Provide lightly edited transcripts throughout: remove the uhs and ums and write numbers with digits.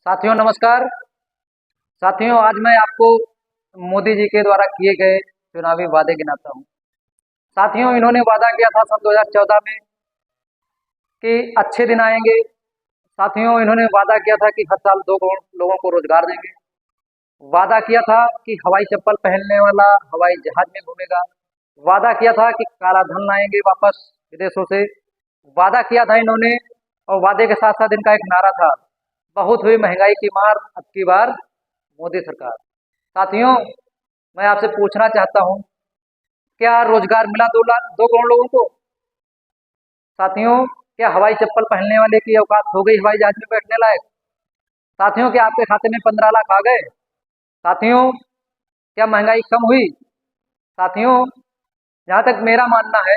साथियों नमस्कार। साथियों आज मैं आपको मोदी जी के द्वारा किए गए चुनावी वादे गिनाता हूँ। साथियों इन्होंने वादा किया था सन 2014 में कि अच्छे दिन आएंगे। साथियों इन्होंने वादा किया था कि हर साल 2 करोड़ लोगों को रोजगार देंगे। वादा किया था कि हवाई चप्पल पहनने वाला हवाई जहाज में घूमेगा। वादा किया था कि काला धन लाएंगे वापस विदेशों से। वादा किया था इन्होंने, और वादे के साथ साथ इनका एक नारा था, बहुत हुई महंगाई की मार, अब की बार मोदी सरकार। साथियों मैं आपसे पूछना चाहता हूं, क्या रोजगार मिला 2 करोड़ लोगों को? साथियों क्या हवाई चप्पल पहनने वाले की औकात हो गई हवाई जहाज में बैठने लायक? साथियों क्या आपके खाते में 15 लाख आ गए? साथियों क्या महंगाई कम हुई? साथियों जहां तक मेरा मानना है,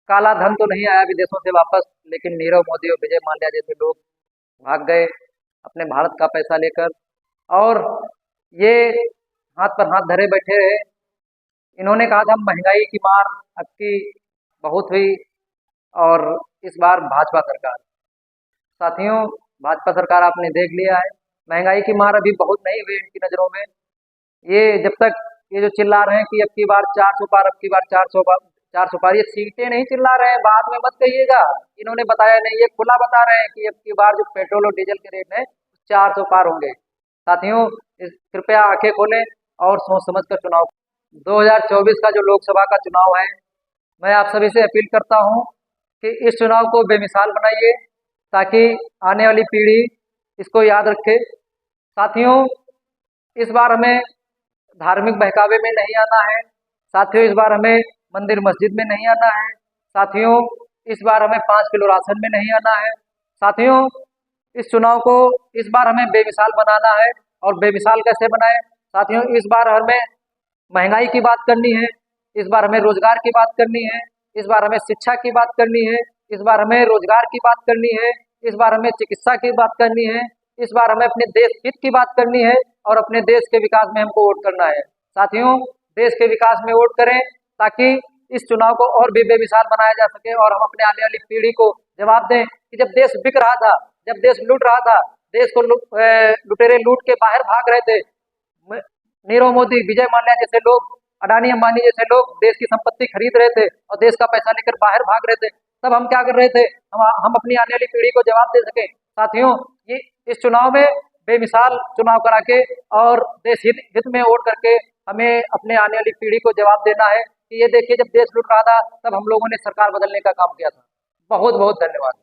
काला धन तो नहीं आया विदेशों से वापस, लेकिन नीरव मोदी और विजय माल्या जैसे लोग भाग गए अपने भारत का पैसा लेकर, और ये हाथ पर हाथ धरे बैठे रहे। इन्होंने कहा था महंगाई की मार अब की बहुत हुई, और इस बार भाजपा सरकार। साथियों भाजपा सरकार आपने देख लिया है, महंगाई की मार अभी बहुत नहीं हुई इनकी नज़रों में। ये जब तक ये जो चिल्ला रहे हैं कि अब की बार 400 पार, अब की बार 400 पार, ये सीटें नहीं चिल्ला रहे हैं, बाद में मत कहिएगा। इन्होंने बताया नहीं, ये खुला बता रहे हैं कि अब की बार जो पेट्रोल और डीजल के रेट हैं 400 पार होंगे। साथियों कृपया आंखें खोलें और सोच समझ कर चुनाव। 2024 का जो लोकसभा का चुनाव है, मैं आप सभी से अपील करता हूं कि इस चुनाव को बेमिसाल बनाइए, ताकि आने वाली पीढ़ी इसको याद रखे। साथियों इस बार हमें धार्मिक बहकावे में नहीं आना है। साथियों इस बार हमें मंदिर मस्जिद में नहीं आना है। साथियों इस बार हमें 5 किलो राशन में नहीं आना है। साथियों इस चुनाव को इस बार हमें बेमिसाल बनाना है, और बेमिसाल कैसे बनाए? साथियों इस बार हमें महंगाई की बात करनी है, इस बार हमें रोजगार की बात करनी है, इस बार हमें शिक्षा की बात करनी है, इस बार हमें रोजगार की बात करनी है, इस बार हमें चिकित्सा की बात करनी है, इस बार हमें अपने देश हित की बात करनी है, और अपने देश के विकास में हमको वोट करना है। साथियों देश के विकास में वोट करें, ताकि इस चुनाव को और भी बेमिसाल बनाया जा सके, और हम अपने आने वाली पीढ़ी को जवाब दें कि जब देश बिक रहा था, जब देश लूट रहा था, देश को लुटेरे लूट के बाहर भाग रहे थे, नीरव मोदी, विजय माल्या जैसे लोग, अडानी अंबानी जैसे लोग देश की संपत्ति खरीद रहे थे और देश का पैसा लेकर बाहर भाग रहे थे, तब हम क्या कर रहे थे? हम अपनी आने वाली पीढ़ी को जवाब दे सके। साथियों ये इस चुनाव में बेमिसाल चुनाव करा के और देश हित में वोट करके हमें अपने आने वाली पीढ़ी को जवाब देना है कि ये देखिए, जब देश लूट रहा था तब हम लोगों ने सरकार बदलने का काम किया था। बहुत बहुत धन्यवाद।